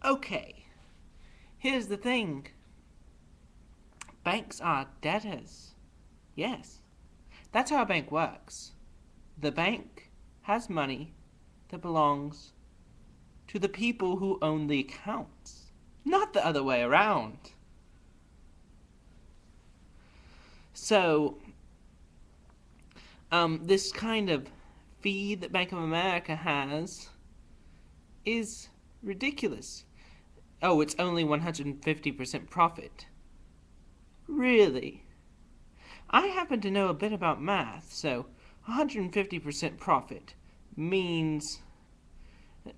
Okay, here's the thing. Banks are debtors. Yes, that's how a bank works. The bank has money that belongs to the people who own the accounts, not the other way around. So, this kind of fee that Bank of America has is ridiculous. Oh, it's only 150% profit. Really? I happen to know a bit about math, so 150% profit means,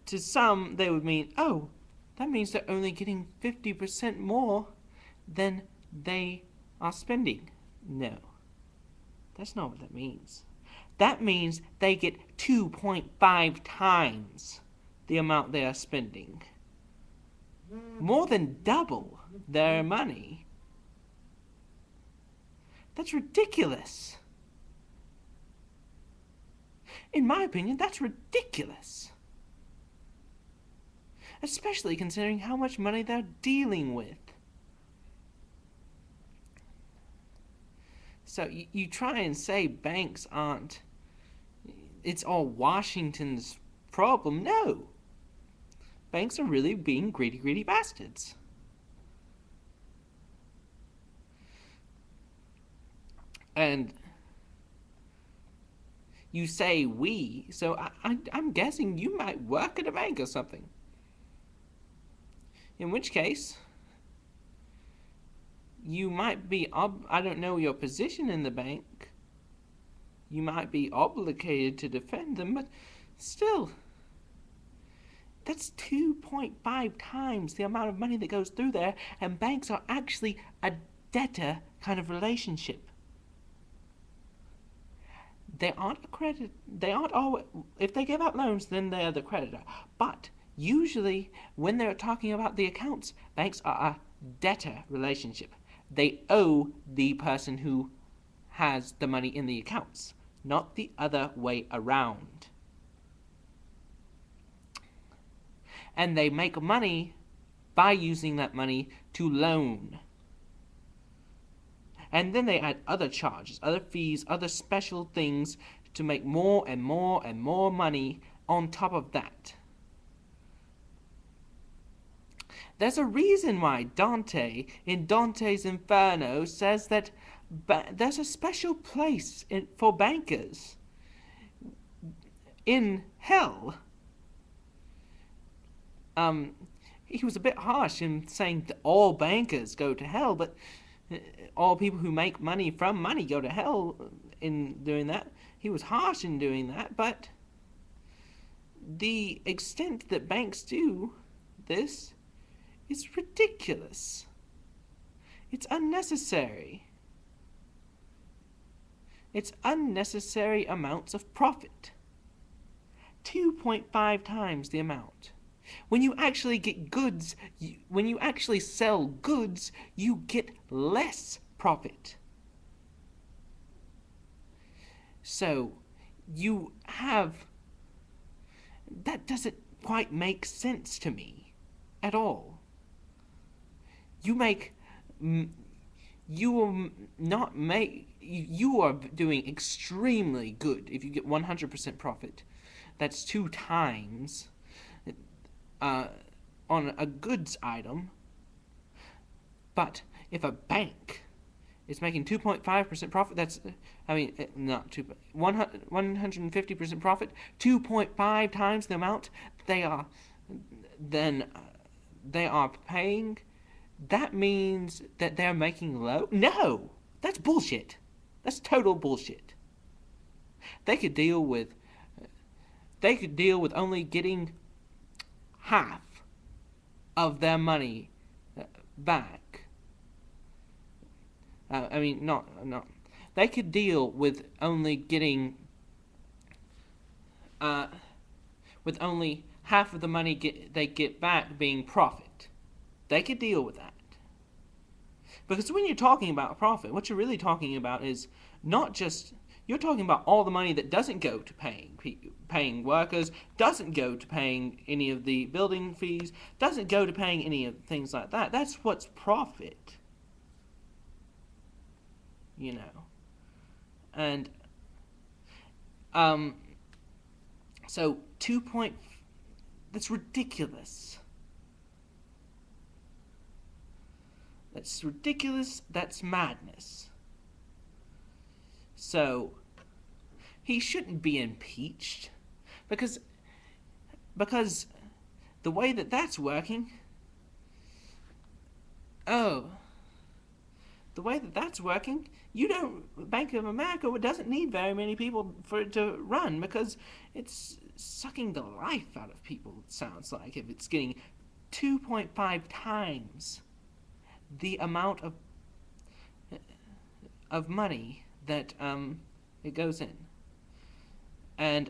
to some, they would mean, oh, that means they're only getting 50% more than they are spending. No, that's not what that means. That means they get 2.5 times the amount they are spending. More than double their money. That's ridiculous. In my opinion, that's ridiculous. Especially considering how much money they're dealing with. So you try and say banks aren't, it's all Washington's problem. No. Banks are really being greedy, greedy bastards. And you say we, so I'm guessing you might work at a bank or something. In which case, you might be, I don't know your position in the bank. You might be obligated to defend them, but still, that's 2.5 times the amount of money that goes through there, and banks are actually a debtor kind of relationship. They aren't a creditor. They aren't always, if they give out loans, then they are the creditor. But usually, when they're talking about the accounts, banks are a debtor relationship. They owe the person who has the money in the accounts, not the other way around. And they make money by using that money to loan. And then they add other charges, other fees, other special things to make more and more and more money on top of that. There's a reason why Dante, in Dante's Inferno, says that there's a special place for bankers in hell. He was a bit harsh in saying that all bankers go to hell, but all people who make money from money go to hell in doing that. He was harsh in doing that, but the extent that banks do this is ridiculous. It's unnecessary. It's unnecessary amounts of profit. 2.5 times the amount. When you actually get goods, when you actually sell goods, you get less profit. So, you have, that doesn't quite make sense to me at all. You are doing extremely good if you get 100% profit. That's 2 times on a goods item. But if a bank is making 2.5% profit, that's, not 150% profit, 2.5 times the amount they are paying, that means that they're making low? No! That's bullshit. That's total bullshit. They could deal with only getting half of their money back. They could deal with only getting with only half of the money they get back being profit. They could deal with that. Because when you're talking about profit, what you're really talking about is not just You're talking about all the money that doesn't go to paying workers, doesn't go to paying any of the building fees, doesn't go to paying any of things like that. That's what's profit. You know. And so that's ridiculous. That's ridiculous. That's madness. So he shouldn't be impeached because the way that that's working. Oh, the way that that's working, Bank of America doesn't need very many people for it to run because it's sucking the life out of people, it sounds like, if it's getting 2.5 times the amount of money that it goes in. And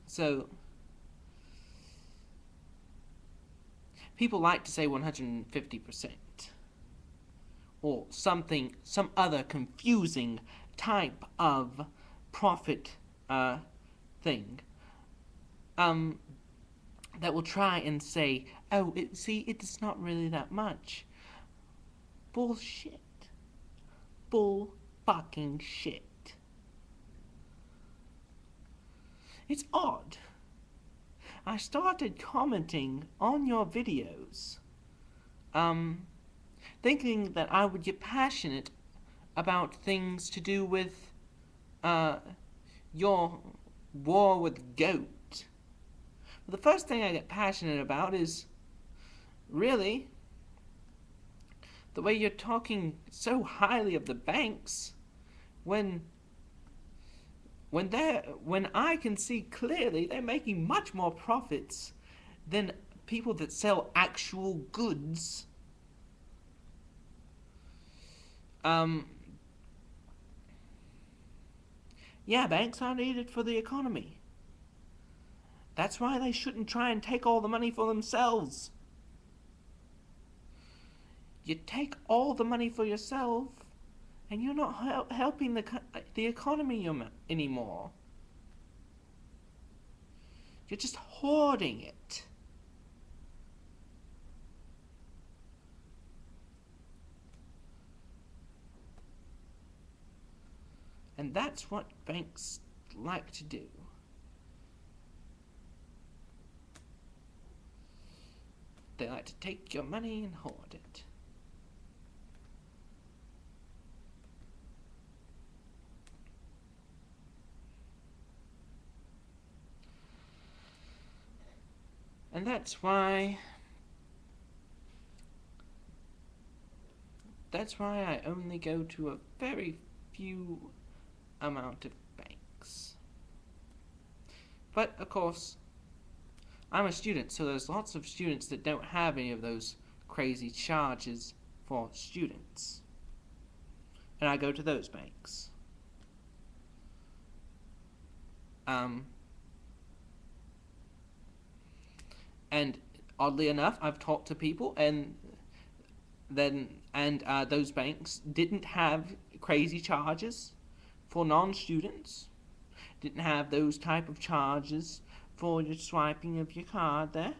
so people like to say 150%. Or some other confusing type of profit thing that will try and say, oh, it's not really that much. Bullshit. Bull fucking shit. It's odd. I started commenting on your videos, thinking that I would get passionate about things to do with your war with goat. But the first thing I get passionate about is really the way you're talking so highly of the banks when I can see clearly they're making much more profits than people that sell actual goods. Yeah, banks are needed for the economy. That's why they shouldn't try and take all the money for themselves. You take all the money for yourself, and you're not helping the economy anymore. You're just hoarding it. And that's what banks like to do. They like to take your money and hoard it. And that's why I only go to a very few amount of banks. But of course, I'm a student, so there's lots of students that don't have any of those crazy charges for students. And I go to those banks. And oddly enough, I've talked to people, and those banks didn't have crazy charges for non-students. Didn't have those type of charges for your swiping of your card there.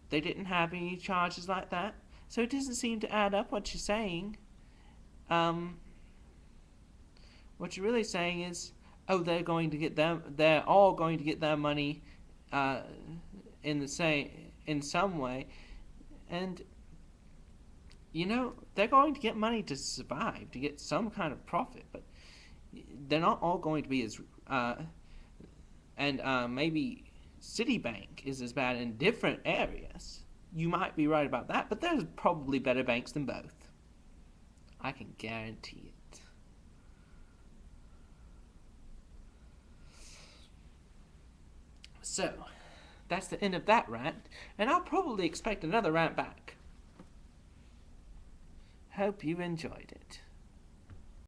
They didn't have any charges like that. So it doesn't seem to add up what you're saying. What you're really saying is, oh, they're all going to get their money in some way, and they're going to get money to survive, to get some kind of profit, but they're not all going to be as maybe Citibank is as bad in different areas. You might be right about that, but there's probably better banks than both. I can guarantee it. So, that's the end of that rant, and I'll probably expect another rant back. Hope you enjoyed it.